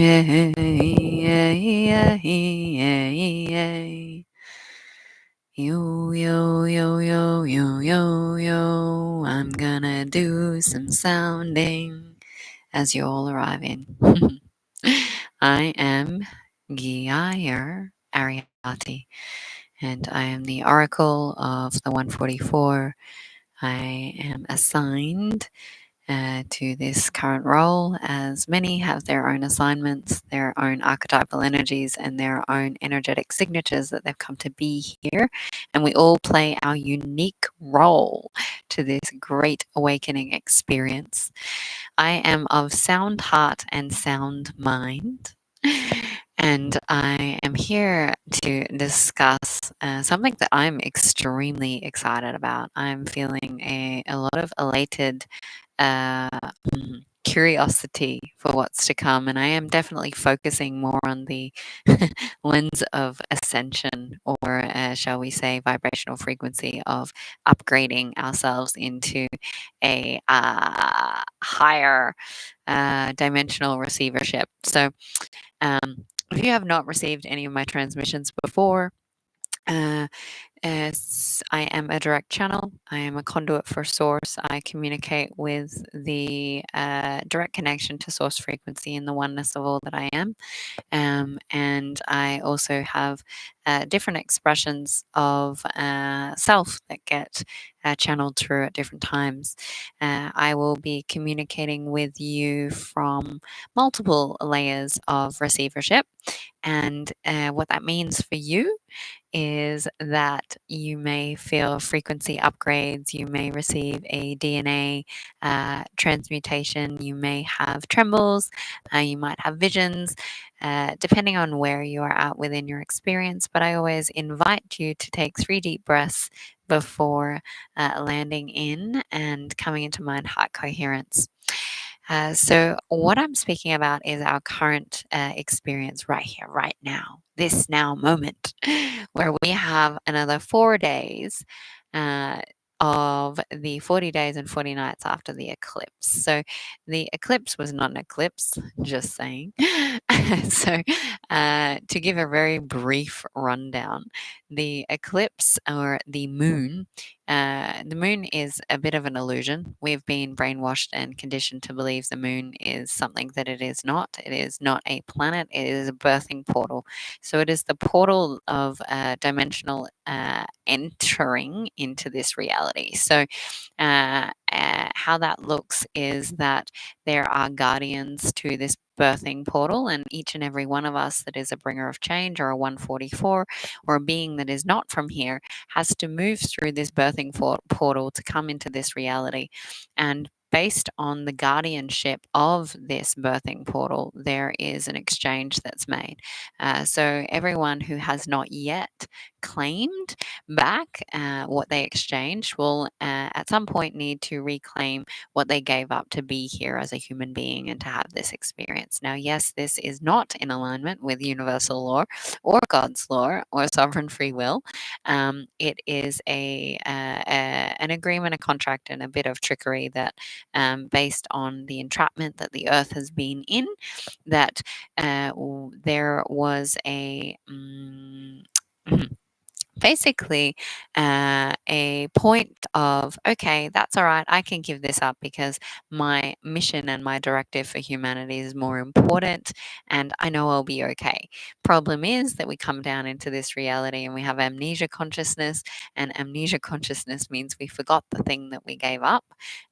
Yo, yo, yo, yo, yo, yo, yo. I'm gonna do some sounding as you all arrive in. I am Geeia, Ariati, and I am the Oracle of the 144. I am assigned to this current role, as many have their own assignments, their own archetypal energies, and their own energetic signatures that they've come to be here. And we all play our unique role to this great awakening experience. I am of sound heart and sound mind. And I am here to discuss something that I'm extremely excited about. I'm feeling a lot of elated uh, curiosity for what's to come, and I am definitely focusing more on the lens of ascension, or shall we say, vibrational frequency of upgrading ourselves into a higher dimensional receivership. So, if you have not received any of my transmissions before, as I am a direct channel, I am a conduit for source. I communicate with the direct connection to source frequency and the oneness of all that I am. And I also have different expressions of self that get channeled through at different times. I will be communicating with you from multiple layers of receivership. And what that means for you is that you may feel frequency upgrades, you may receive a DNA transmutation, you may have trembles, you might have visions, depending on where you are at within your experience. But I always invite you to take 3 deep breaths before landing in and coming into mind heart coherence. So, what I'm speaking about is our current experience right here, right now, this now moment, where we have another 4 days uh, of the 40 days and 40 nights after the eclipse. So, the eclipse was not an eclipse, just saying. So, to give a very brief rundown, the eclipse, or the moon is a bit of an illusion. We've been brainwashed and conditioned to believe the moon is something that it is not. It is not a planet, it is a birthing portal. So it is the portal of dimensional entering into this reality. So, how that looks is that there are guardians to this birthing portal, and each and every one of us that is a bringer of change, or a 144, or a being that is not from here, has to move through this birthing portal to come into this reality. And based on the guardianship of this birthing portal, there is an exchange that's made. So everyone who has not yet claimed back what they exchanged will at some point need to reclaim what they gave up to be here as a human being and to have this experience. Now, yes, this is not in alignment with universal law or God's law or sovereign free will. It is an agreement, a contract, and a bit of trickery that, based on the entrapment that the earth has been in, that there was basically a point of, okay, that's all right, I can give this up because my mission and my directive for humanity is more important, and I know I'll be okay. Problem is that we come down into this reality and we have amnesia consciousness, and amnesia consciousness means we forgot the thing that we gave up,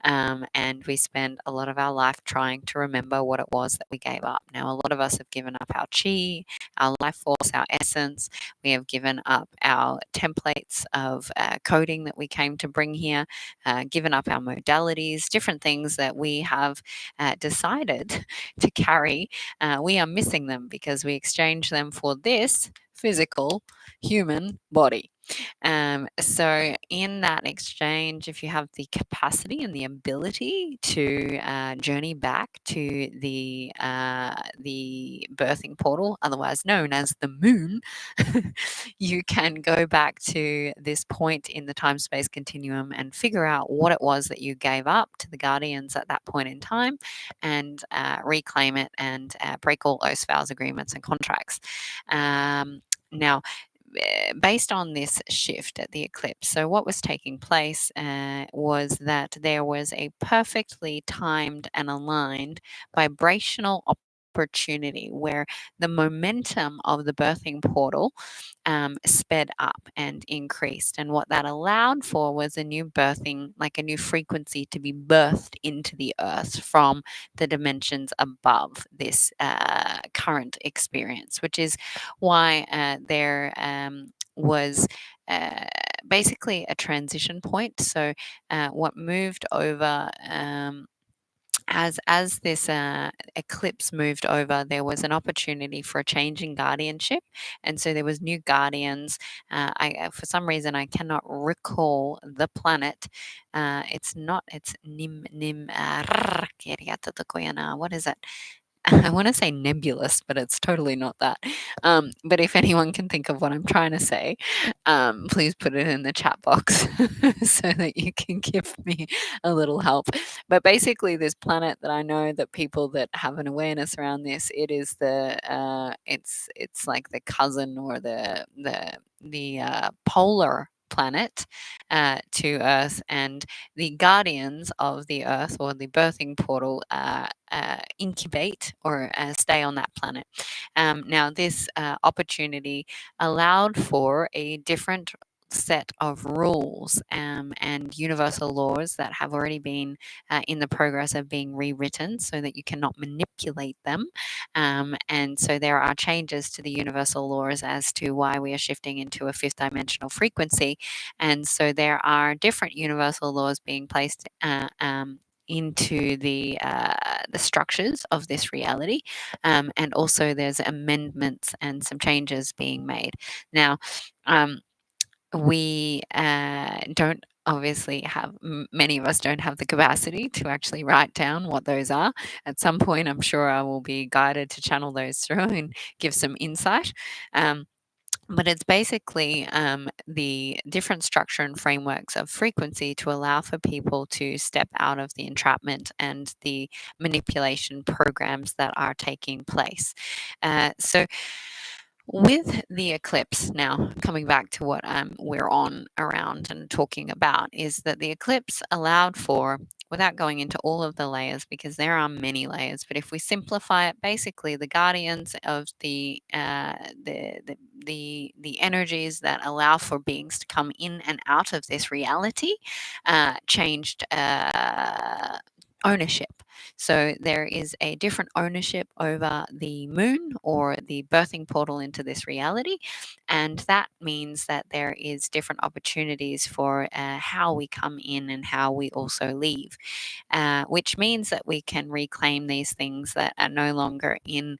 and we spend a lot of our life trying to remember what it was that we gave up. Now, a lot of us have given up our chi, our life force, our essence. We have given up our templates of coding that we came to bring here, given up our modalities, different things that we have decided to carry. We are missing them because we exchange them for this physical human body. So in that exchange, if you have the capacity and the ability to journey back to the birthing portal, otherwise known as the moon, you can go back to this point in the time-space continuum and figure out what it was that you gave up to the guardians at that point in time, and reclaim it and break all those vows, agreements, and contracts. Now, based on this shift at the eclipse, so what was taking place was that there was a perfectly timed and aligned vibrational opportunity where the momentum of the birthing portal sped up and increased. And what that allowed for was a new birthing, like a new frequency to be birthed into the earth from the dimensions above this current experience, which is why there was basically a transition point. So, what moved over as this eclipse moved over, there was an opportunity for a change in guardianship, and so there was new guardians. For some reason I cannot recall the planet. It's not. It's Nim. What is it? I want to say nebulous, but it's totally not that. But if anyone can think of what I'm trying to say, please put it in the chat box so that you can give me a little help. But basically, this planet that I know that people that have an awareness around this, it is it's like the cousin or the polar planet to Earth, and the guardians of the Earth or the birthing portal incubate or stay on that planet. Now, this opportunity allowed for a different set of rules and universal laws that have already been in the progress of being rewritten so that you cannot manipulate them. And so there are changes to the universal laws as to why we are shifting into a fifth dimensional frequency. And so there are different universal laws being placed into the structures of this reality, and also there's amendments and some changes being made. Now, we don't obviously have many of us don't have the capacity to actually write down what those are. At some point, I'm sure I will be guided to channel those through and give some insight. But it's basically the different structure and frameworks of frequency to allow for people to step out of the entrapment and the manipulation programs that are taking place. So, with the eclipse, now coming back to what we're on around and talking about, is that the eclipse allowed for, without going into all of the layers because there are many layers, but if we simplify it, basically the guardians of the energies that allow for beings to come in and out of this reality changed ownership. So there is a different ownership over the moon or the birthing portal into this reality. And that means that there is different opportunities for how we come in and how we also leave, which means that we can reclaim these things that are no longer in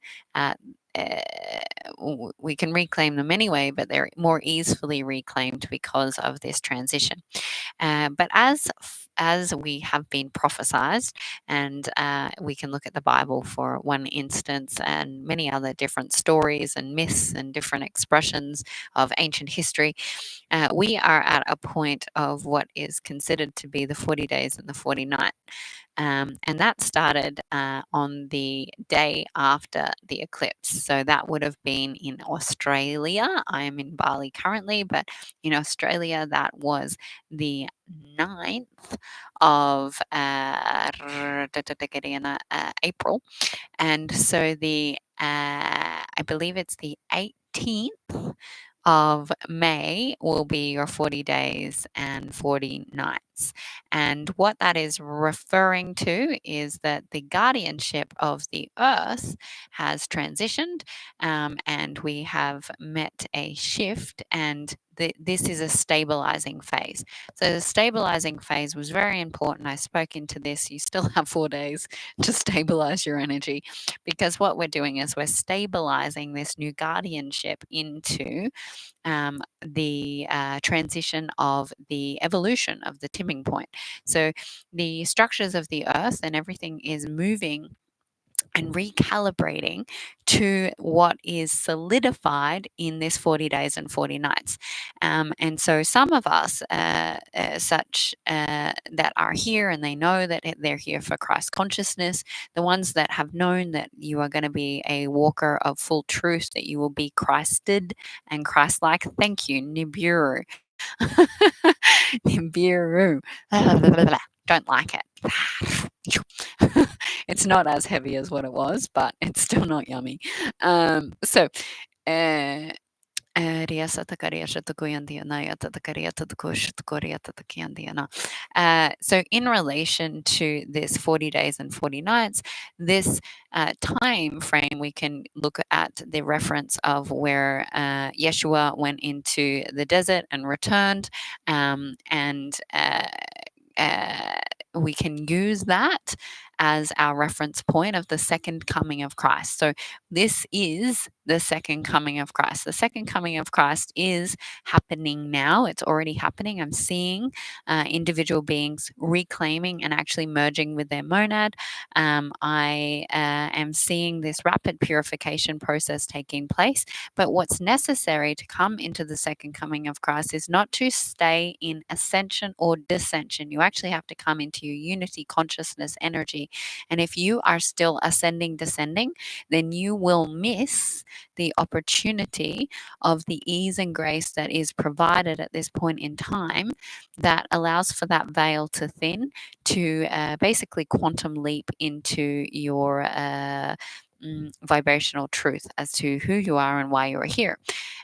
we can reclaim them anyway, but they're more easily reclaimed because of this transition. But as we have been prophesized, and we can look at the Bible for one instance, and many other different stories and myths and different expressions of ancient history, we are at a point of what is considered to be the 40 days and the 40 nights. And that started on the day after the eclipse. So that would have been in Australia. I am in Bali currently, but in Australia, that was the 9th of April. And so I believe it's the 18th of May will be your 40 days and 40 nights. minutes. And what that is referring to is that the guardianship of the earth has transitioned, and we have met a shift, and this is a stabilizing phase. So the stabilizing phase was very important. I spoke into this. You still have 4 days to stabilize your energy, because what we're doing is we're stabilizing this new guardianship into the transition of the evolution of the tipping point. So the structures of the earth and everything is moving and recalibrating to what is solidified in this 40 days and 40 nights. And so some of us, that are here and they know that they're here for Christ consciousness, the ones that have known that you are going to be a walker of full truth, that you will be Christed and Christ-like. Thank you, Nibiru. Nibiru. Don't like it. It's not as heavy as what it was, but it's still not yummy. So, so in relation to this 40 days and 40 nights, this time frame, we can look at the reference of where Yeshua went into the desert and returned, and we can use that as our reference point of the second coming of Christ. So this is the second coming of Christ. The second coming of Christ is happening now. It's already happening. I'm seeing individual beings reclaiming and actually merging with their monad. I am seeing this rapid purification process taking place. But what's necessary to come into the second coming of Christ is not to stay in ascension or descension. You actually have to come into your unity consciousness energy. And if you are still ascending, descending, then you will miss the opportunity of the ease and grace that is provided at this point in time, that allows for that veil to thin, to basically quantum leap into your vibrational truth as to who you are and why you are here.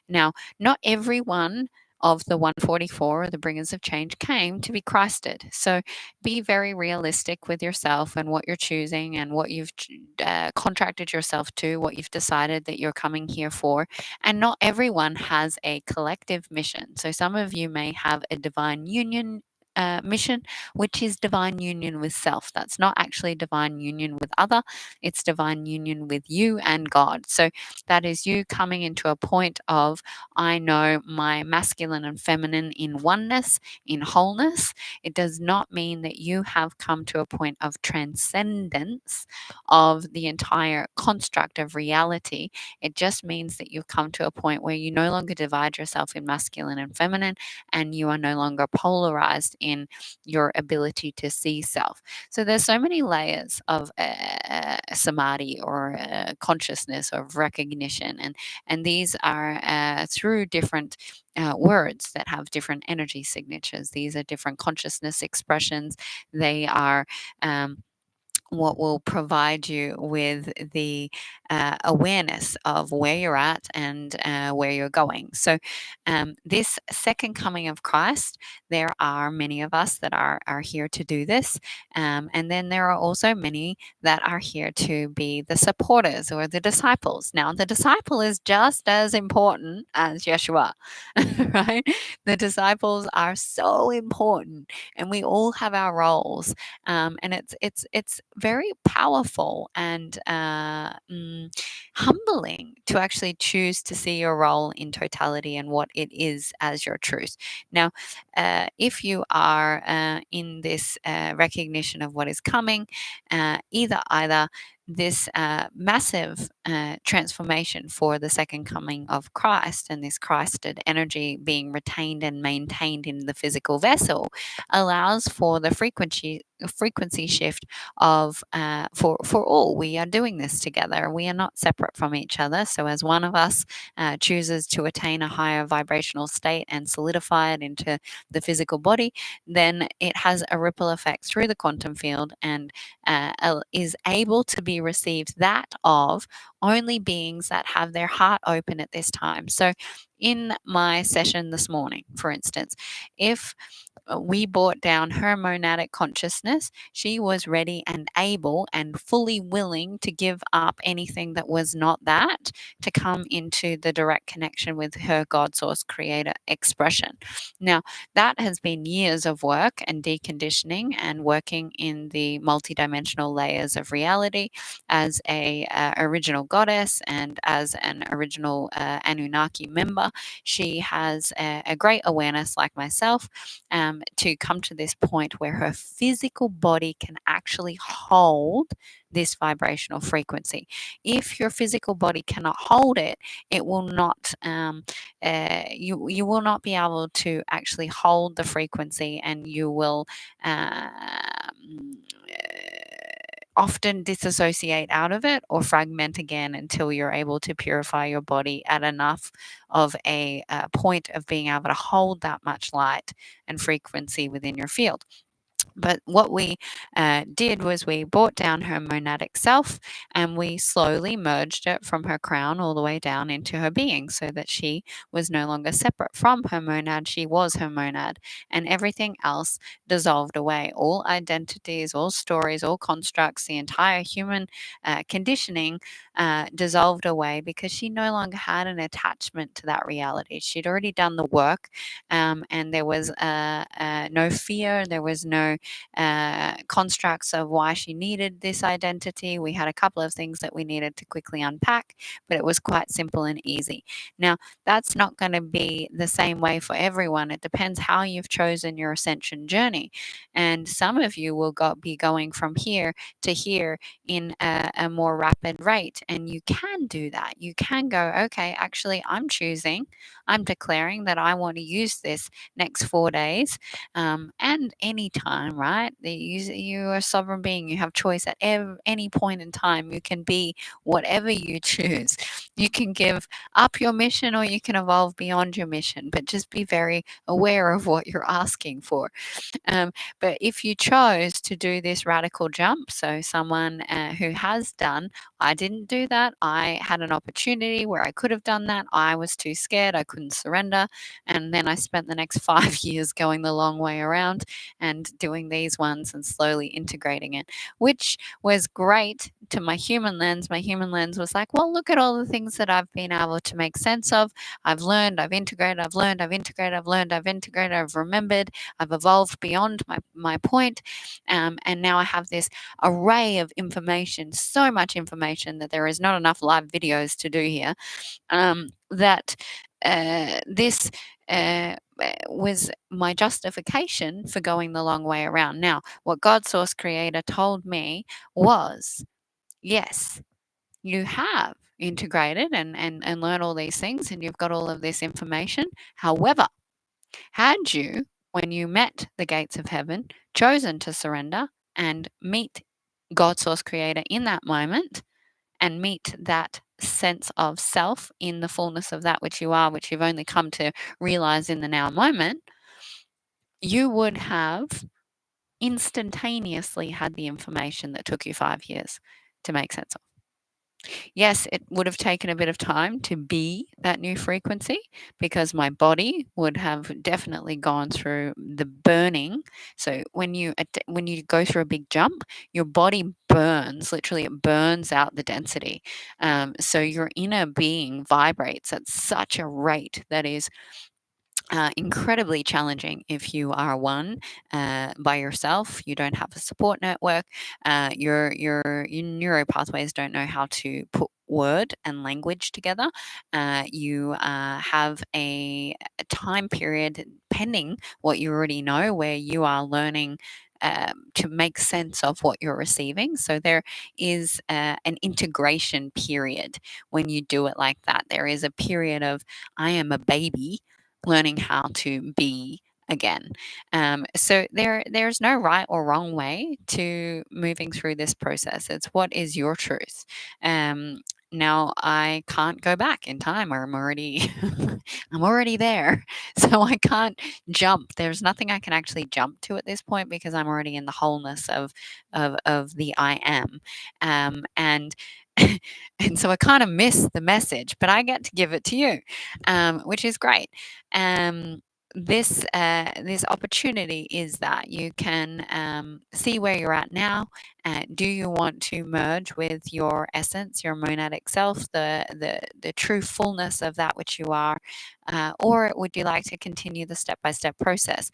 Now, not everyone of the 144, or the bringers of change, came to be Christed. So be very realistic with yourself and what you're choosing and what you've contracted yourself to, what you've decided that you're coming here for. And not everyone has a collective mission. So some of you may have a divine union mission, which is divine union with self. That's not actually divine union with other, it's divine union with you and God. So that is you coming into a point of, I know my masculine and feminine in oneness, in wholeness. It does not mean that you have come to a point of transcendence of the entire construct of reality. It just means that you've come to a point where you no longer divide yourself in masculine and feminine, and you are no longer polarized in your ability to see self. So there's so many layers of samadhi, or consciousness, of recognition, and these are through different words that have different energy signatures. These are different consciousness expressions. They are what will provide you with the awareness of where you're at and where you're going. So, this second coming of Christ, there are many of us that are here to do this. And then there are also many that are here to be the supporters or the disciples. Now, the disciple is just as important as Yeshua, right? The disciples are so important, and we all have our roles. And it's very powerful and humbling to actually choose to see your role in totality and what it is as your truth. Now, if you are in this recognition of what is coming, either this massive transformation for the second coming of Christ, and this Christed energy being retained and maintained in the physical vessel, allows for the frequency shift of for all. We are doing this together. We are not separate from each other. So as one of us chooses to attain a higher vibrational state and solidify it into the physical body, then it has a ripple effect through the quantum field, and is able to be received that of only beings that have their heart open at this time. So in my session this morning, for instance, if we brought down her monadic consciousness, she was ready and able and fully willing to give up anything that was not that, to come into the direct connection with her God source creator expression. Now, that has been years of work and deconditioning and working in the multidimensional layers of reality as a original goddess and as an original Anunnaki member. She has a great awareness, like myself, to come to this point where her physical body can actually hold this vibrational frequency. If your physical body cannot hold it, it will not. You will not be able to actually hold the frequency, and you will. Often disassociate out of it or fragment again until you're able to purify your body at enough of a point of being able to hold that much light and frequency within your field. But what we did was we brought down her monadic self, and we slowly merged it from her crown all the way down into her being, so that she was no longer separate from her monad. She was her monad, and everything else dissolved away. All identities, all stories, all constructs, the entire human conditioning dissolved away, because she no longer had an attachment to that reality. She'd already done the work, and there was no fear, there was no constructs of why she needed this identity. We had a couple of things that we needed to quickly unpack, but it was quite simple and easy. Now, that's not going to be the same way for everyone. It depends how you've chosen your ascension journey. And some of you will be going from here to here in a more rapid rate. And you can do that. You can go, okay, actually, I'm declaring that I want to use this next 4 days, and any time, right? You're a sovereign being. You have choice at any point in time. You can be whatever you choose. You can give up your mission, or you can evolve beyond your mission, but just be very aware of what you're asking for. But if you chose to do this radical jump, so someone who has done, I didn't do that. I had an opportunity where I could have done that. I was too scared. I couldn't surrender. And then I spent the next 5 years going the long way around and doing these ones and slowly integrating it, which was great to my human lens. My human lens was like, well, look at all the things that I've been able to make sense of. I've learned, I've integrated, I've learned, I've integrated, I've learned, I've integrated, I've remembered, I've evolved beyond my point. And now I have this array of information, so much information that there is not enough live videos to do here, that this was my justification for going the long way around. Now, what God Source Creator told me was, yes, you have integrated and learned all these things, and you've got all of this information. However, had you, when you met the gates of heaven, chosen to surrender and meet God Source Creator in that moment, and meet that sense of self in the fullness of that which you are, which you've only come to realize in the now moment, you would have instantaneously had the information that took you 5 years to make sense of. Yes, it would have taken a bit of time to be that new frequency, because my body would have definitely gone through the burning. So when you go through a big jump, your body burns, literally it burns out the density. So your inner being vibrates at such a rate that is incredibly challenging if you are one by yourself. You don't have a support network. Your neuro pathways don't know how to put word and language together. You have a time period, pending what you already know, where you are learning to make sense of what you're receiving. So there is an integration period when you do it like that. There is a period of, I am a baby learning how to be again. So there's no right or wrong way to moving through this process. It's what is your truth. now I can't go back in time, or I'm already I'm already there. So I can't jump. There's nothing I can actually jump to at this point because I'm already in the wholeness of the I am. And and so I kind of miss the message, but I get to give it to you, which is great. Um, this opportunity is that you can see where you're at now. Do you want to merge with your essence, your monadic self, the true fullness of that which you are, or would you like to continue the step-by-step process?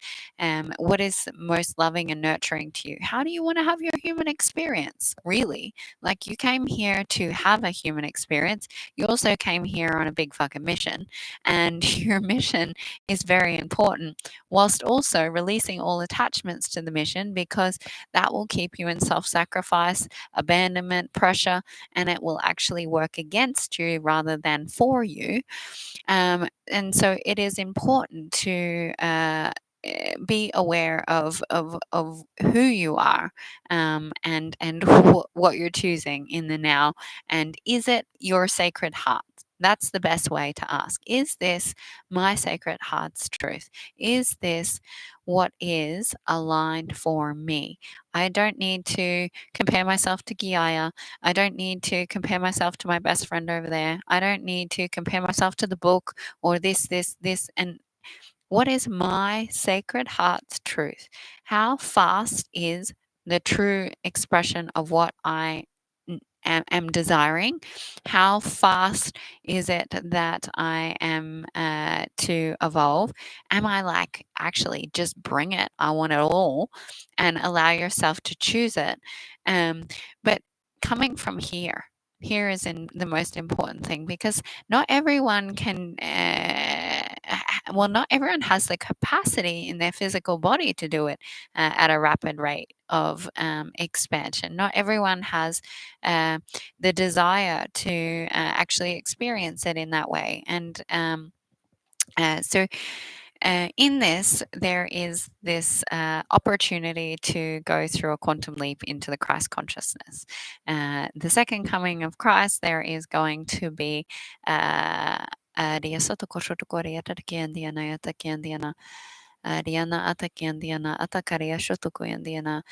What is most loving and nurturing to you? How do you want to have your human experience? Really, like, you came here to have a human experience. You also came here on a big fucking mission, and your mission is very important, whilst also releasing all attachments to the mission, because that will keep you in self sacrifice, abandonment, pressure, and it will actually work against you rather than for you. And so it is important to be aware of who you are, and what you're choosing in the now. And is it your sacred heart? That's the best way to ask. Is this my sacred heart's truth? Is this what is aligned for me? I don't need to compare myself to Geeia. I don't need to compare myself to my best friend over there. I don't need to compare myself to the book or this. And what is my sacred heart's truth? How fast is the true expression of what I am desiring? How fast is it that I am to evolve? Am I like, actually, just bring it? I want it all, and allow yourself to choose it. But coming from here, here is in the most important thing, because not everyone can well, not everyone has the capacity in their physical body to do it at a rapid rate of expansion. Not everyone has uh, the desire to actually experience it in that way. And so in this, there is this opportunity to go through a quantum leap into the Christ consciousness. The second coming of Christ, there is going to be Diana Atakiandiana Atakaria Shotokoyandiana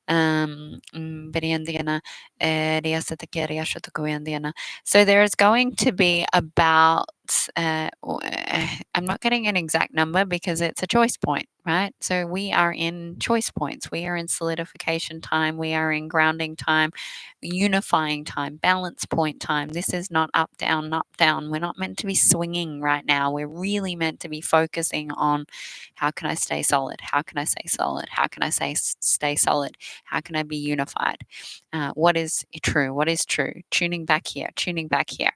Beriandiana, Riasatakia Shotokoyandiana. So there's going to be about, I'm not getting an exact number because it's a choice point, right? So we are in choice points. We are in solidification time. We are in grounding time, unifying time, balance point time. This is not up, down, up, down. We're not meant to be swinging right now. We're really meant to be focusing on, how can I stay solid? How can I stay solid? How can I stay solid? How can I be unified? What is true? What is true? Tuning back here, tuning back here.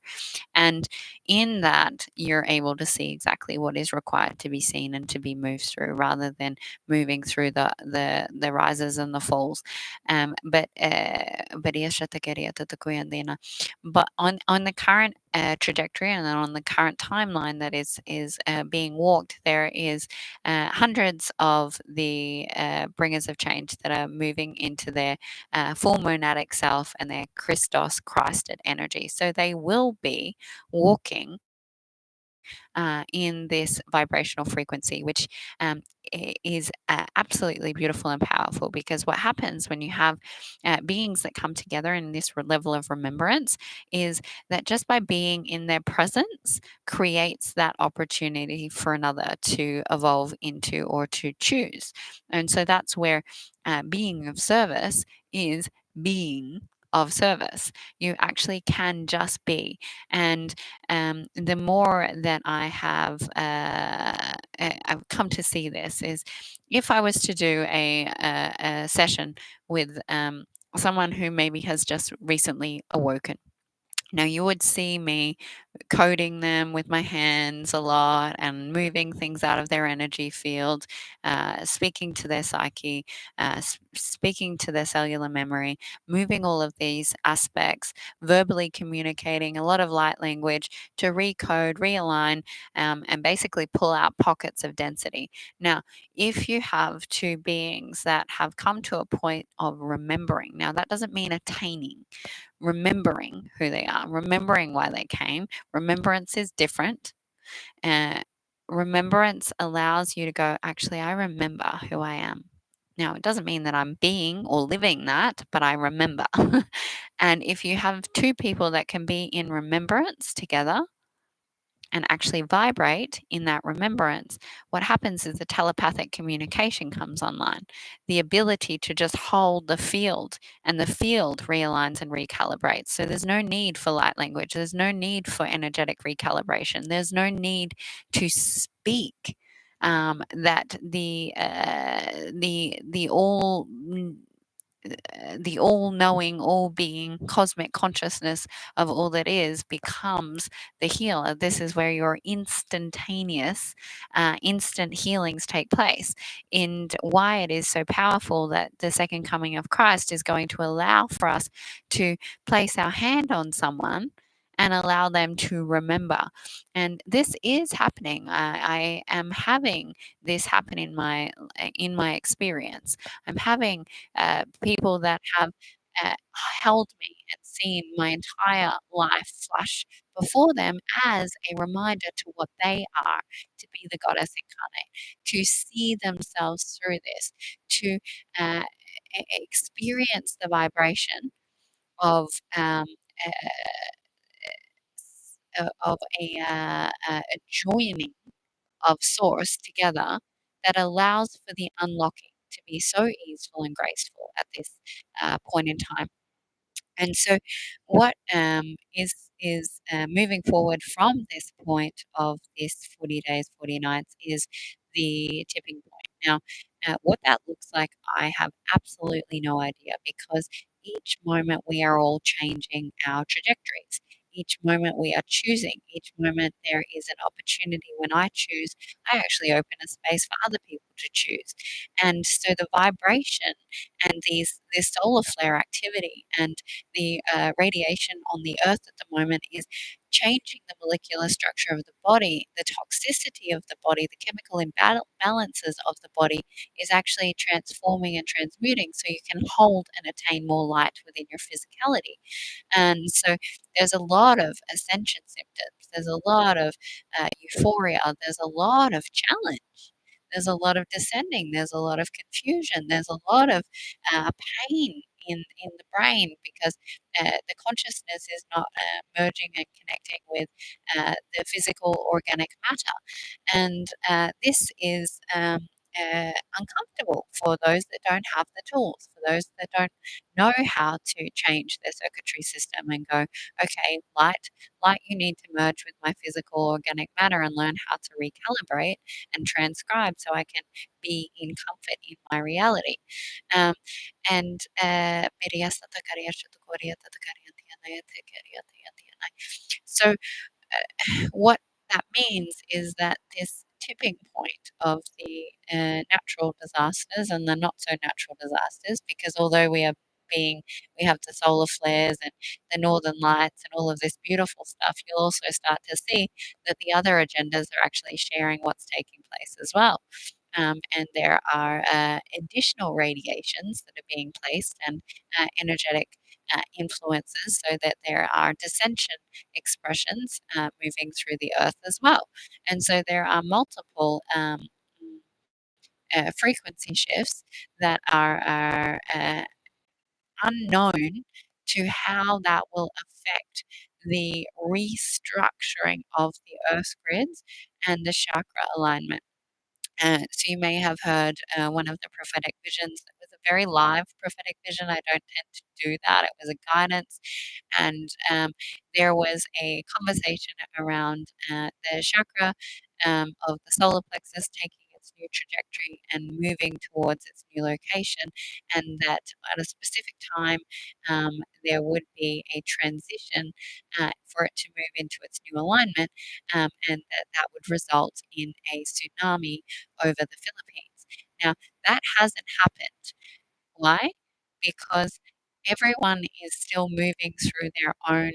And in that, you're able to see exactly what is required to be seen and to be moved through, rather than moving through the rises and the falls. But on the current trajectory, and on the current timeline that is being walked, there is hundreds of the bringers of change that are moving into their full monadic self and their Christos Christed energy. So they will be walking in this vibrational frequency, which is absolutely beautiful and powerful. Because what happens when you have beings that come together in this level of remembrance is that just by being in their presence creates that opportunity for another to evolve into or to choose. And so that's where being of service is being of service. You actually can just be. And the more that I have I've come to see this, is if I was to do a session with someone who maybe has just recently awoken. Now, you would see me coding them with my hands a lot and moving things out of their energy field, speaking to their psyche, speaking to their cellular memory, moving all of these aspects, verbally communicating a lot of light language to recode, realign, and basically pull out pockets of density. Now, if you have two beings that have come to a point of remembering, now that doesn't mean attaining, remembering who they are, remembering why they came. Remembrance is different. Uh, Remembrance allows you to go, actually, I remember who I am. Now, it doesn't mean that I'm being or living that, but I remember. And if you have two people that can be in remembrance together, and actually vibrate in that remembrance, what happens is the telepathic communication comes online. The ability to just hold the field, and the field realigns and recalibrates. So there's no need for light language. There's no need for energetic recalibration. There's no need to speak. That the all knowing, all being cosmic consciousness of all that is becomes the healer. This is where your instantaneous, instant healings take place. And why it is so powerful that the second coming of Christ is going to allow for us to place our hand on someone and allow them to remember. And this is happening. I am having this happen in my experience. I'm having people that have uh, held me and seen my entire life flash before them as a reminder to what they are, to be the goddess incarnate, to see themselves through this, to experience the vibration of uh, a joining of source together that allows for the unlocking to be so easeful and graceful at this point in time. And so, what is moving forward from this point of this 40 days, 40 nights is the tipping point. Now, what that looks like, I have absolutely no idea, because each moment we are all changing our trajectories. Each moment we are choosing. Each moment there is an opportunity. When I choose, I actually open a space for other people to choose. And so the vibration and this solar flare activity and the radiation on the earth at the moment is changing the molecular structure of the body, the toxicity of the body, the chemical imbalances of the body is actually transforming and transmuting so you can hold and attain more light within your physicality. And so there's a lot of ascension symptoms, there's a lot of euphoria, there's a lot of challenge. There's a lot of descending. There's a lot of confusion. There's a lot of pain in the brain, because the consciousness is not merging and connecting with the physical organic matter. And this is uncomfortable for those that don't have the tools, for those that don't know how to change their circuitry system and go, okay, light, you need to merge with my physical organic matter and learn how to recalibrate and transcribe so I can be in comfort in my reality. Um, and so what that means is that this tipping point of the natural disasters and the not so natural disasters, because although we have the solar flares and the northern lights and all of this beautiful stuff, you'll also start to see that the other agendas are actually sharing what's taking place as well. And there are additional radiations that are being placed, and energetic influences, so that there are dissension expressions moving through the earth as well. And so there are multiple frequency shifts that are unknown to how that will affect the restructuring of the earth grids and the chakra alignment. So you may have heard one of the prophetic visions. It was a very live prophetic vision. I don't tend to do that. It was a guidance, and there was a conversation around the chakra of the solar plexus taking its its new trajectory and moving towards its new location, and that at a specific time there would be a transition for it to move into its new alignment, and that would result in a tsunami over the Philippines. Now, that hasn't happened. Why? Because everyone is still moving through their own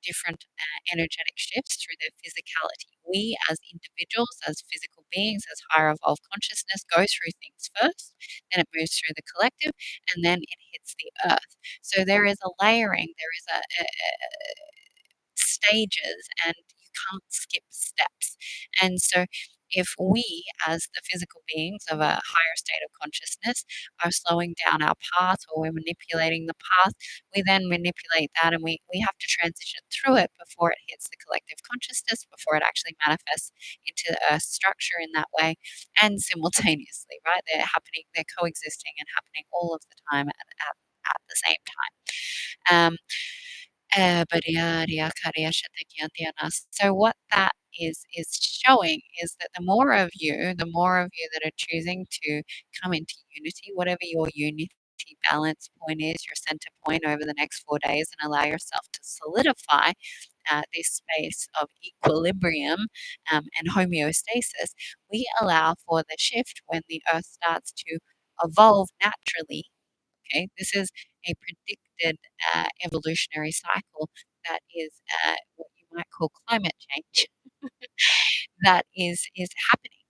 different energetic shifts through their physicality. We, as individuals, as physical beings, as higher evolved consciousness, go through things first, then it moves through the collective, and then it hits the earth. So there is a layering, there is a stages, and you can't skip steps. And so, if we, as the physical beings of a higher state of consciousness, are slowing down our path or we're manipulating the path, we then manipulate that and we have to transition through it before it hits the collective consciousness, before it actually manifests into the earth structure in that way. And simultaneously, right? They're coexisting and happening all of the time at the same time. So what that is showing is that the more of you that are choosing to come into unity, whatever your unity balance point is, your center point over the next 4 days, and allow yourself to solidify this space of equilibrium and homeostasis, we allow for the shift when the earth starts to evolve naturally. Okay, this is a predicted evolutionary cycle that is what you might call climate change that is happening.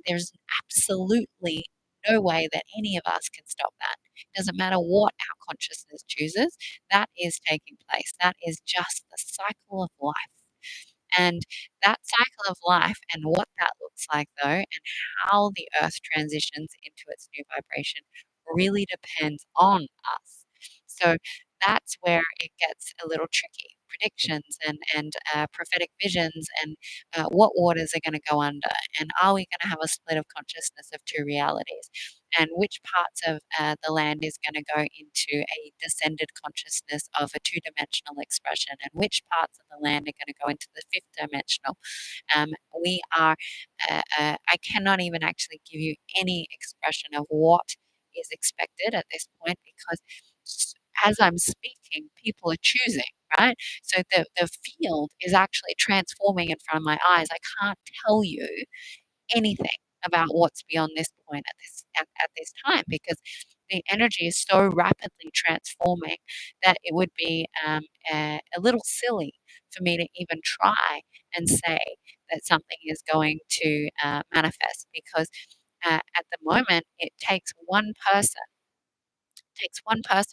There's absolutely no way that any of us can stop that. It doesn't matter what our consciousness chooses, that is taking place. That is just the cycle of life. And that cycle of life and what that looks like, though, and how the earth transitions into its new vibration really depends on us. So that's where it gets a little tricky. Predictions and prophetic visions, and what waters are going to go under, and are we going to have a split of consciousness of two realities, and which parts of the land is going to go into a descended consciousness of a two-dimensional expression, and which parts of the land are going to go into the fifth dimensional. We are, I cannot even actually give you any expression of what is expected at this point, because as I'm speaking, people are choosing, right? So the field is actually transforming in front of my eyes. I can't tell you anything about what's beyond this point at this time, because the energy is so rapidly transforming that it would be a little silly for me to even try and say that something is going to manifest, because at the moment it takes one person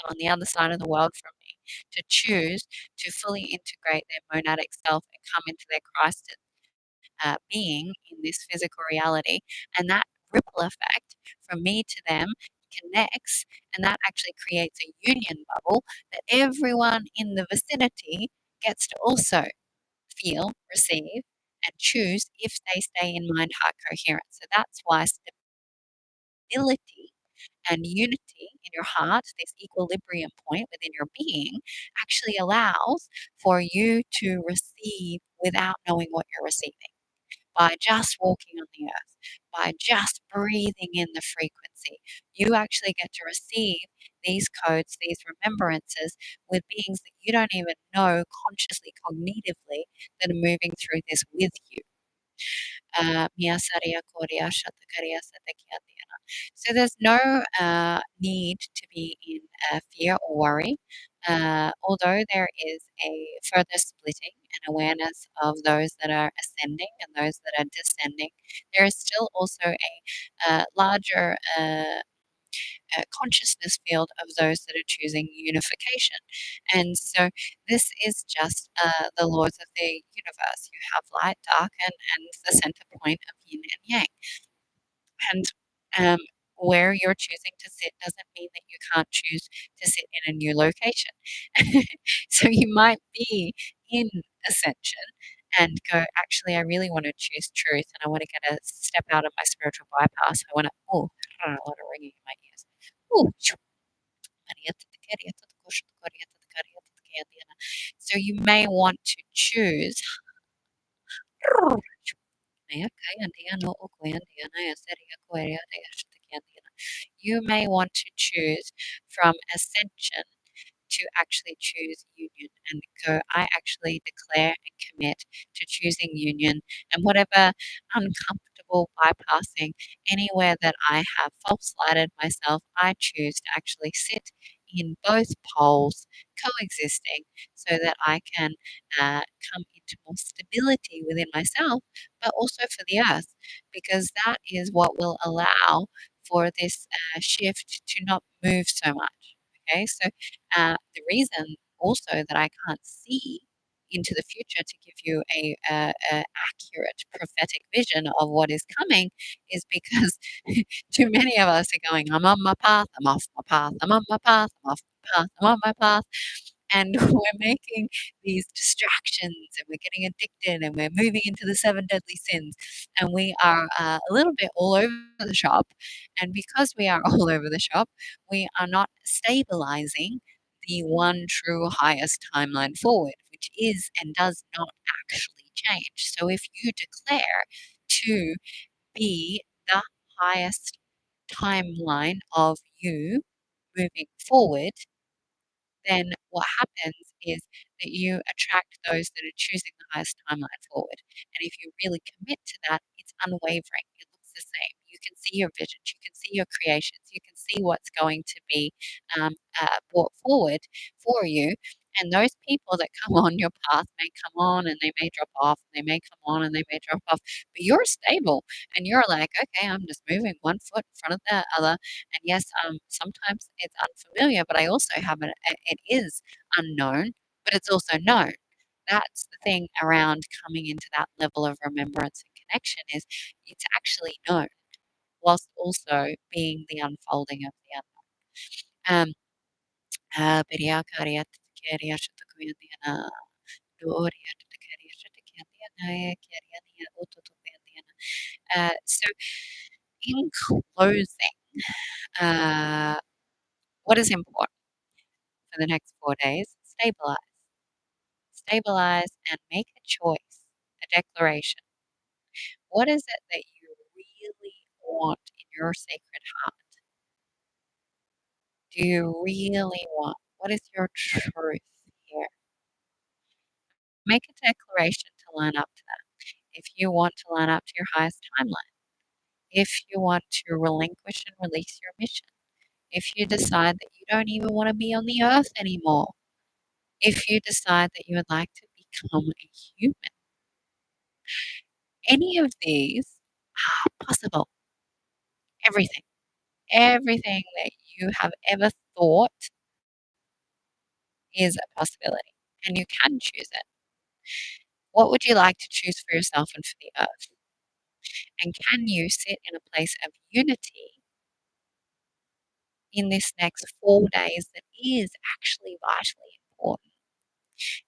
on the other side of the world from me to choose to fully integrate their monadic self and come into their Christ being in this physical reality. And that ripple effect from me to them connects, and that actually creates a union bubble that everyone in the vicinity gets to also feel, receive, and choose if they stay in mind heart coherence. So that's why stability and unity in your heart, this equilibrium point within your being, actually allows for you to receive without knowing what you're receiving. By just walking on the earth, by just breathing in the frequency, you actually get to receive these codes, these remembrances with beings that you don't even know consciously, cognitively, that are moving through this with you. So there's no need to be in fear or worry. Although there is a further splitting and awareness of those that are ascending and those that are descending, there is still also a larger consciousness field of those that are choosing unification. And so this is just the laws of the universe. You have light, dark, and the center point of yin and yang. And where you're choosing to sit doesn't mean that you can't choose to sit in a new location. So you might be in ascension and go, actually, I really want to choose truth, and I want to get a step out of my spiritual bypass. I want to, oh, I don't know, a lot of ringing in my ears. Oh, so you may want to choose You may want to choose from ascension to actually choose union and go, I actually declare and commit to choosing union, and whatever uncomfortable bypassing anywhere that I have false lighted myself, I choose to actually sit in both poles coexisting so that I can come into more stability within myself, but also for the earth, because that is what will allow for this shift to not move so much. Okay, so the reason also that I can't see into the future to give you a accurate prophetic vision of what is coming is because too many of us are going, I'm on my path, I'm off my path, I'm on my path, I'm off my path, I'm on my path. And we're making these distractions and we're getting addicted and we're moving into the seven deadly sins. And we are a little bit all over the shop. And because we are all over the shop, we are not stabilizing the one true highest timeline forward, which is and does not actually change. So if you declare to be the highest timeline of you moving forward, then what happens is that you attract those that are choosing the highest timeline forward. And if you really commit to that, it's unwavering. It looks the same. You can see your visions, you can see your creations, you can see what's going to be brought forward for you. And those people that come on your path may come on and they may drop off, and they may come on and they may drop off, but you're stable and you're like, okay, I'm just moving one foot in front of the other. And yes, sometimes it's unfamiliar, but I also have it is unknown, but it's also known. That's the thing around coming into that level of remembrance and connection is it's actually known, whilst also being the unfolding of the unknown. Beriaka Ariati Keria Shatakuyandiana, Doria Takaria Shatakandiana, Keriania Ototopandiana. So, in closing, uh, what is important for the next 4 days? Stabilize. Stabilize and make a choice, a declaration. What is it that you really want in your sacred heart? Do you really want? What is your truth here? Make a declaration to line up to that. If you want to line up to your highest timeline, if you want to relinquish and release your mission, if you decide that you don't even want to be on the earth anymore, if you decide that you would like to become a human, any of these are possible. Everything, everything that you have ever thought is a possibility, and you can choose it. What would you like to choose for yourself and for the earth? And can you sit in a place of unity in this next 4 days that is actually vitally important?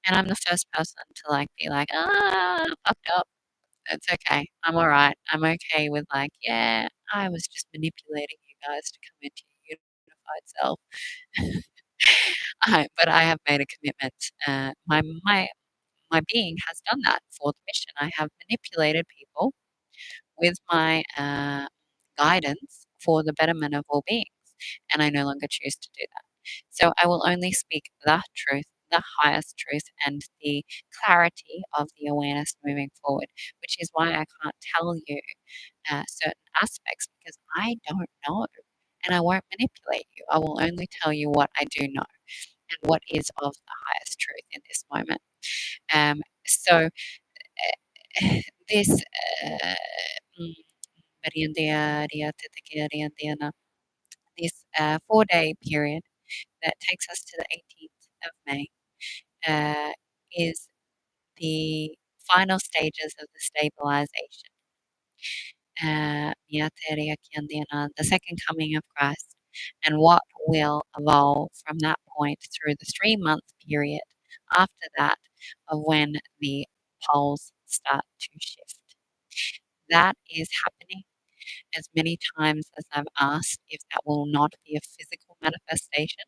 And I'm the first person to be like, fucked up. It's okay. I'm all right. I'm okay with yeah, I was just manipulating you guys to come into your unified self. But I have made a commitment. My being has done that for the mission. I have manipulated people with my guidance for the betterment of all beings, and I no longer choose to do that. So I will only speak the truth, the highest truth, and the clarity of the awareness moving forward, which is why I can't tell you certain aspects because I don't know. And I won't manipulate you. I will only tell you what I do know and what is of the highest truth in this moment. So this mm, this 4 day period that takes us to the 18th of May is the final stages of the stabilization. The second coming of Christ, and what will evolve from that point through the 3 month period after that of when the poles start to shift. That is happening as many times as I've asked if that will not be a physical manifestation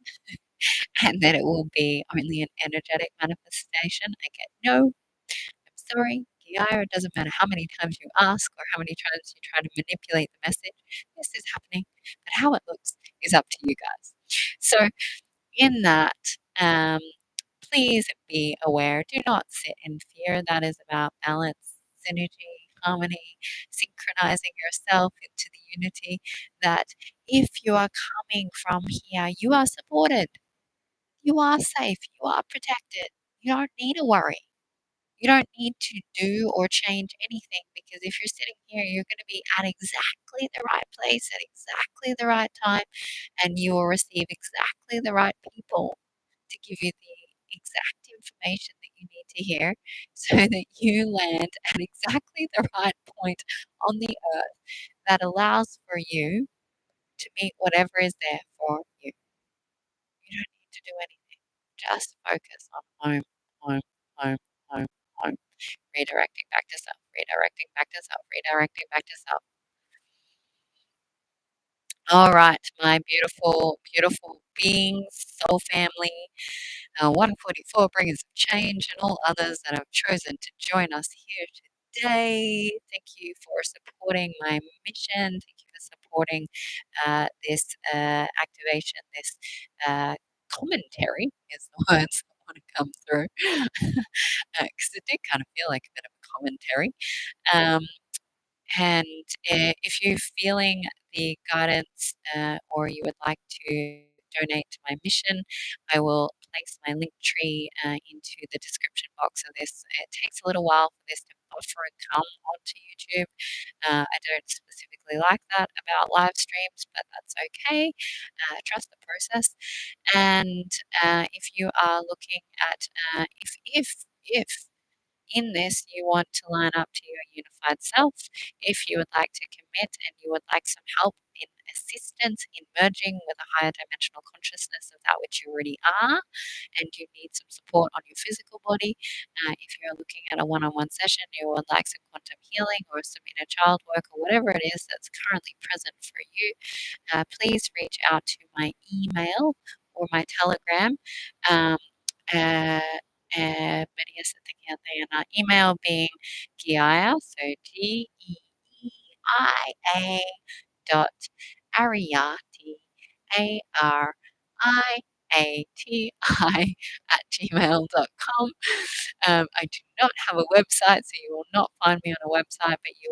and that it will be only an energetic manifestation. I get no, I'm sorry, Geeia. It doesn't matter how many times you ask or how many times you try to manipulate the message. This is happening, but how it looks is up to you guys. So in that, um, please be aware. Do not sit in fear. That is about balance, synergy, harmony, synchronizing yourself into the unity. That if you are coming from here, you are supported, you are safe, you are protected. You don't need to worry. You don't need to do or change anything, because if you're sitting here, you're going to be at exactly the right place at exactly the right time, and you will receive exactly the right people to give you the exact information that you need to hear so that you land at exactly the right point on the earth that allows for you to meet whatever is there for you. You don't need to do anything. Just focus on home, home, home, home, home. Redirecting back to self, redirecting back to self, redirecting back to self. All right, my beautiful, beautiful beings, soul family, 144 bringers of change, and all others that have chosen to join us here today. Thank you for supporting my mission. Thank you for supporting this activation, this commentary is the words that want to come through, because it did kind of feel like a bit of a commentary. Um, and if you're feeling the guidance or you would like to donate to my mission, I will place my link tree into the description box of this. It takes a little while for this to buffer and come onto YouTube. I don't specifically like that about live streams, but that's okay. Trust the process. And if you are looking at if in this you want to line up to your unified self, if you would like to commit and you would like some help in assistance in merging with a higher dimensional consciousness of that which you already are, and you need some support on your physical body, if you're looking at a one-on-one session, you would like some quantum healing or some inner child work or whatever it is that's currently present for you, please reach out to my email or my telegram. Um, Many sa tingin tayo na email being Geeia, so Geia dot Ariati, Ariati at gmail.com. I do not have a website, so you will not find me on a website, but you